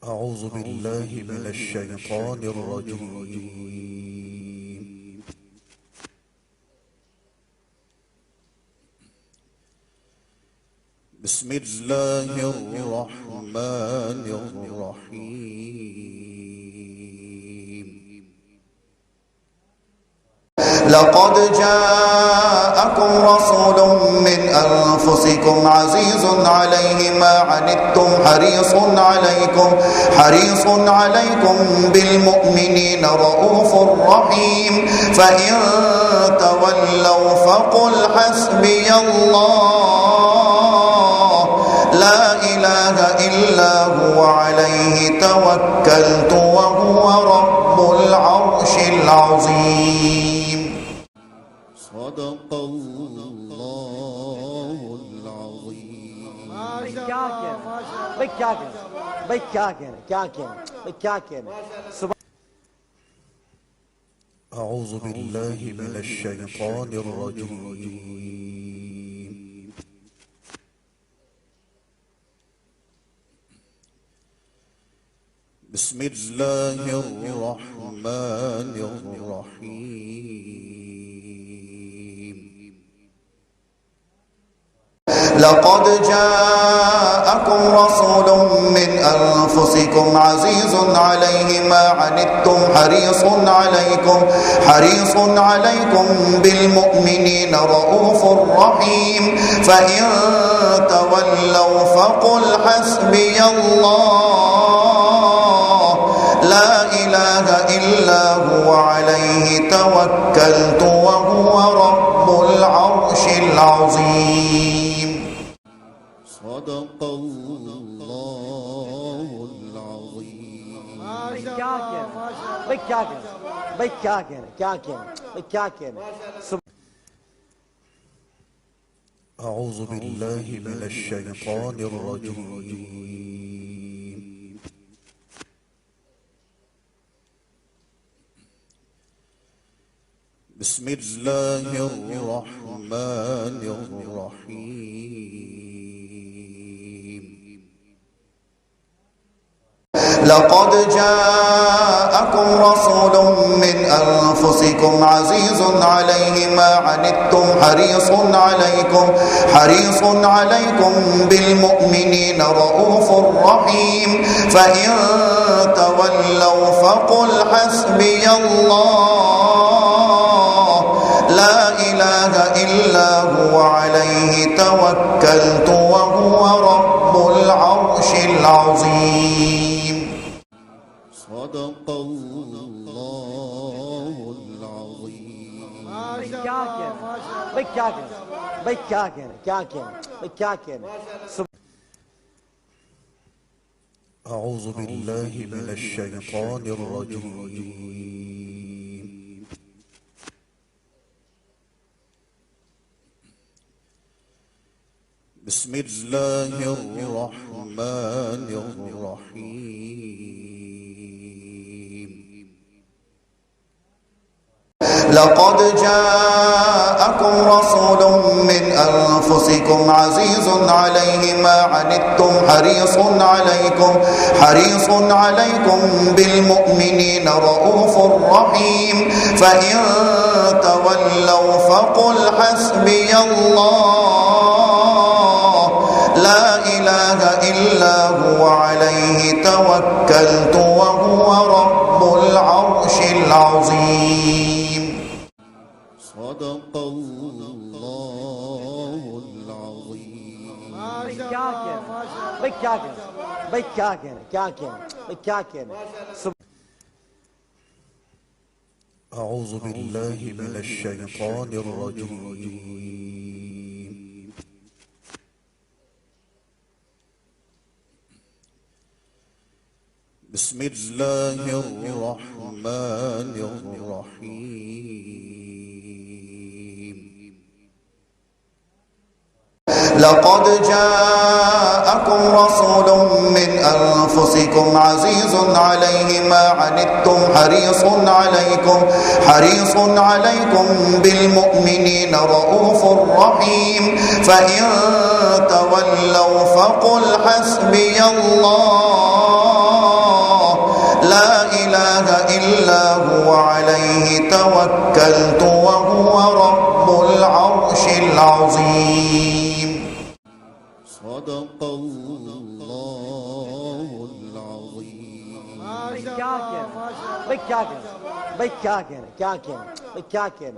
أعوذ بالله من الشيطان الرجيم. بسم الله الرحمن الرحيم. لقد جاءكم رسول من أنفسكم عزيز عليه ما عنتم حريص عليكم بالمؤمنين رؤوف رحيم. فإن تولوا فقل حسبي الله لا إله إلا هو عليه توكلت وهو رب العرش العظيم. صدق الله العظيم. أعوذ بالله من الشيطان الرجيم. بسم الله الرحمن الرحيم. لقد جاءكم رسول من أنفسكم عزيز عليه ما عنتم حريص عليكم بالمؤمنين رؤوف رحيم. فإن تولوا فقل حسبي الله لا إله إلا هو عليه توكلت وهو رب العرش العظيم. صدق الله العظيم. أعوذ بالله من الشيطان الرجيم. بسم الله الرحمن الرحيم. لقد جاءكم رسول من أنفسكم عزيز عليه ما عنتم حريص عليكم بالمؤمنين رؤوف رحيم. فإن تولوا فقل حسبي الله لا إله إلا هو عليه توكلت وهو رب العرش العظيم. صدق الله العظيم. أعوذ بالله من الشيطان الرجيم. بسم الله الرحمن الرحيم. لقد جاءكم رسول من أنفسكم عزيز عليه ما عنتم حريص عليكم بالمؤمنين رؤوف رحيم. فإن تولوا فقل حسبي الله لا إله إلا هو عليه توكلت وهو رب العرش العظيم. صدق الله العظيم. أعوذ بالله من الشيطان الرجيم. بسم الله الرحمن الرحيم. لقد جاءكم رسول من أنفسكم عزيز عليه ما عنتم حريص عليكم بالمؤمنين رؤوف رحيم. فإن تولوا فقل حسبي الله إلا هو عليه توكلت وهو رب العرش العظيم. صدق الله العظيم. Big Kakin.